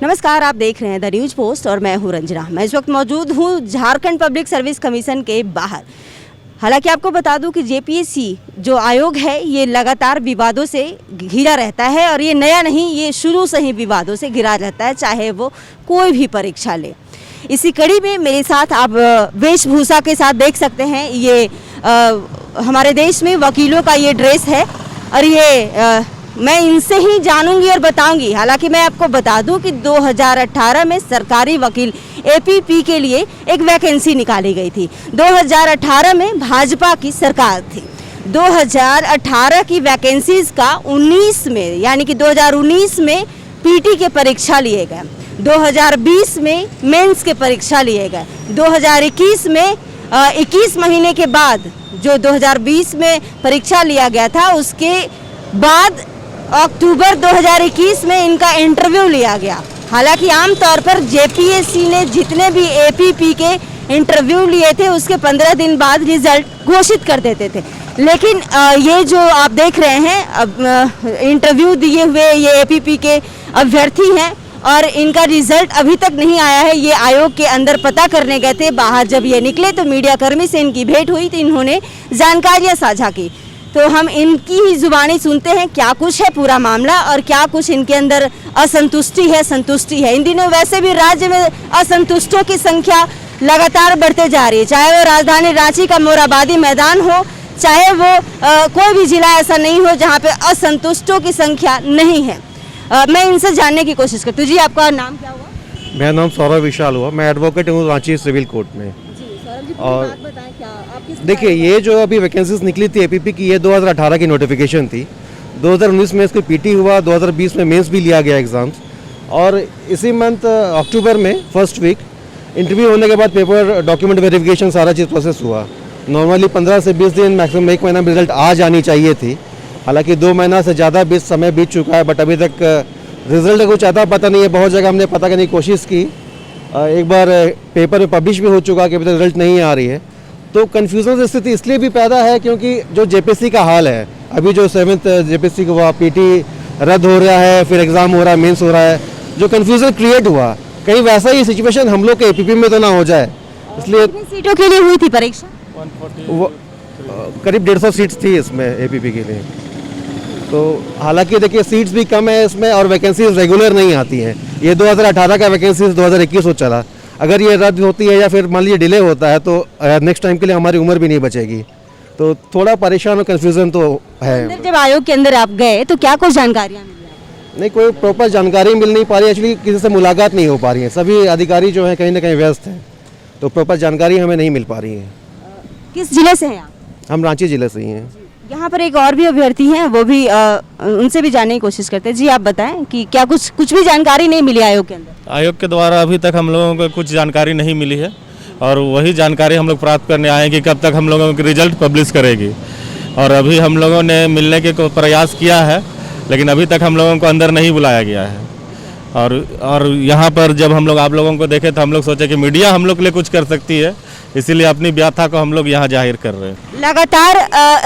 नमस्कार, आप देख रहे हैं द न्यूज पोस्ट और मैं हूं रंजना। मैं इस वक्त मौजूद हूं झारखंड पब्लिक सर्विस कमीशन के बाहर। हालांकि आपको बता दूं कि जेपीएससी जो आयोग है ये लगातार विवादों से घिरा रहता है और ये नया नहीं, ये शुरू से ही विवादों से घिरा रहता है, चाहे वो कोई भी परीक्षा ले। इसी कड़ी में मेरे साथ आप वेशभूषा के साथ देख सकते हैं, ये हमारे देश में वकीलों का ये ड्रेस है और ये मैं इनसे ही जानूंगी और बताऊंगी। हालांकि मैं आपको बता दूं कि 2018 में सरकारी वकील एपीपी के लिए एक वैकेंसी निकाली गई थी। 2018 में भाजपा की सरकार थी। 2018 की वैकेंसीज का 19 में यानी कि 2019 में पीटी के परीक्षा लिए गए, 2020 में मेंस के परीक्षा लिए गए, 2021 में 21 महीने के बाद जो 2020 में परीक्षा लिया गया था उसके बाद अक्टूबर 2021 में इनका इंटरव्यू लिया गया। हालांकि आमतौर पर जेपीएससी ने जितने भी एपीपी के इंटरव्यू लिए थे उसके 15 दिन बाद रिजल्ट घोषित कर देते थे, लेकिन ये जो आप देख रहे हैं अब इंटरव्यू दिए हुए ये एपीपी के अभ्यर्थी हैं और इनका रिजल्ट अभी तक नहीं आया है। ये आयोग के अंदर पता करने गए थे। बाहर जब ये निकले तो मीडियाकर्मी से इनकी भेंट हुई तो इन्होंने जानकारियाँ साझा की। तो हम इनकी ही जुबानी सुनते हैं क्या कुछ है पूरा मामला और क्या कुछ इनके अंदर असंतुष्टि है, संतुष्टि है। इन दिनों वैसे भी राज्य में असंतुष्टों की संख्या लगातार बढ़ते जा रही है, चाहे वो राजधानी रांची का मोराबादी मैदान हो, चाहे वो कोई भी जिला ऐसा नहीं हो जहाँ पे असंतुष्टों की संख्या नहीं है। मैं इनसे जानने की कोशिश करती हूँ। जी, आपका नाम क्या हुआ? मेरा नाम सौरभ विशाल हुआ। मैं एडवोकेट हूँ रांची सिविल कोर्ट में। और देखिए, ये जो अभी वैकेंसीज निकली थी एपीपी की, ये 2018 की नोटिफिकेशन थी। 2019 में इसकी पीटी हुआ, 2020 में मेंस भी लिया गया एग्ज़ाम्स, और इसी मंथ अक्टूबर में फर्स्ट वीक इंटरव्यू होने के बाद पेपर डॉक्यूमेंट वेरिफिकेशन सारा चीज़ प्रोसेस हुआ। नॉर्मली 15 से 20 दिन, मैक्सिमम 1 महीना में रिजल्ट आ जानी चाहिए थी। हालांकि 2 महीना से ज़्यादा समय बीत चुका है, बट अभी तक रिजल्ट का कुछ आता पता नहीं है। बहुत जगह हमने पता करने की कोशिश की, एक बार पेपर में पब्लिश भी हो चुका कि अभी तक रिजल्ट नहीं आ रही है। तो कन्फ्यूजन की स्थिति इसलिए भी पैदा है क्योंकि जो जेपीएससी का हाल है, अभी जो 7th जेपीएससी का पीटी रद्द हो रहा है, फिर एग्ज़ाम हो रहा है, मेंस हो रहा है, जो कन्फ्यूजन क्रिएट हुआ, कहीं वैसा ही सिचुएशन हम लोग के एपीपी में तो ना हो जाए, इसलिए सीटों के लिए हुई थी परीक्षा। करीब 150 सीट्स थी इसमें एपीपी के लिए। तो हालांकि देखिए सीट्स भी कम है इसमें और वैकेंसीज रेगुलर नहीं आती हैं। ये 2018 का वैकेंसीज 2021 हो चला। अगर ये रद्द होती है या फिर मान लीजिए डिले होता है तो नेक्स्ट टाइम के लिए हमारी उम्र भी नहीं बचेगी। तो थोड़ा परेशान और कन्फ्यूज़न तो है। जब आयोग के अंदर आप गए तो क्या कुछ जानकारियाँ मिली? नहीं, कोई प्रॉपर जानकारी मिल नहीं पा रही। एक्चुअली किसी से मुलाकात नहीं हो पा रही है। सभी अधिकारी जो हैं कहीं ना कहीं व्यस्त हैं, तो प्रॉपर जानकारी हमें नहीं मिल पा रही है। किस जिले से हैं आप? हम रांची जिले से ही हैं। यहाँ पर एक और भी अभ्यर्थी हैं, वो भी उनसे भी जानने की कोशिश करते हैं। जी, आप बताएं कि क्या कुछ भी जानकारी नहीं मिली आयोग के अंदर? आयोग के द्वारा अभी तक हम लोगों को कुछ जानकारी नहीं मिली है और वही जानकारी हम लोग प्राप्त करने आए हैं कि कब तक हम लोगों की रिजल्ट पब्लिश करेगी। और अभी हम लोगों ने मिलने के प्रयास किया है, लेकिन अभी तक हम लोगों को अंदर नहीं बुलाया गया है। और यहाँ पर जब हम लोग आप लोगों को देखे तो हम लोग सोचे कि मीडिया हम लोग के लिए कुछ कर सकती है, इसीलिए अपनी व्यथा को हम लोग यहाँ जाहिर कर रहे हैं। लगातार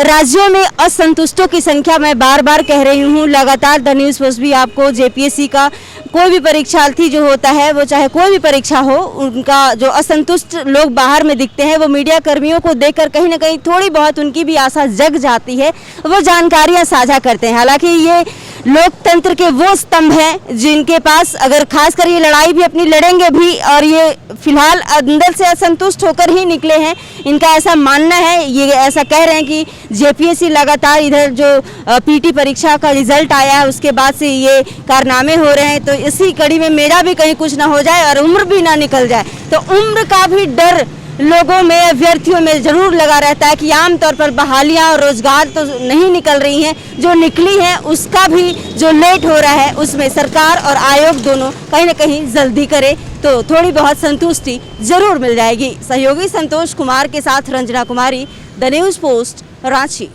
राज्यों में असंतुष्टों की संख्या, मैं बार बार कह रही हूँ, लगातार द न्यूज़ पोस्ट भी आपको जेपीएससी का कोई भी परीक्षार्थी जो होता है, वो चाहे कोई भी परीक्षा हो, उनका जो असंतुष्ट लोग बाहर में दिखते हैं, वो मीडिया कर्मियों को देखकर कहीं ना कहीं थोड़ी बहुत उनकी भी आशा जग जाती है, वो जानकारियाँ साझा करते हैं। हालांकि ये लोकतंत्र के वो स्तंभ हैं जिनके पास, अगर खासकर ये लड़ाई भी अपनी लड़ेंगे भी, और ये फिलहाल अंदर से असंतुष्ट होकर ही निकले हैं। इनका ऐसा मानना है, ये ऐसा कह रहे हैं कि जेपीएससी लगातार इधर जो पीटी परीक्षा का रिजल्ट आया है उसके बाद से ये कारनामे हो रहे हैं। तो इसी कड़ी में मेरा भी कहीं कुछ ना हो जाए और उम्र भी ना निकल जाए, तो उम्र का भी डर लोगों में, अभ्यर्थियों में जरूर लगा रहता है कि आमतौर पर बहालियां और रोजगार तो नहीं निकल रही हैं, जो निकली हैं उसका भी जो लेट हो रहा है उसमें सरकार और आयोग दोनों कहीं ना कहीं जल्दी करे तो थोड़ी बहुत संतुष्टि जरूर मिल जाएगी। सहयोगी संतोष कुमार के साथ रंजना कुमारी, द न्यूज़ पोस्ट, रांची।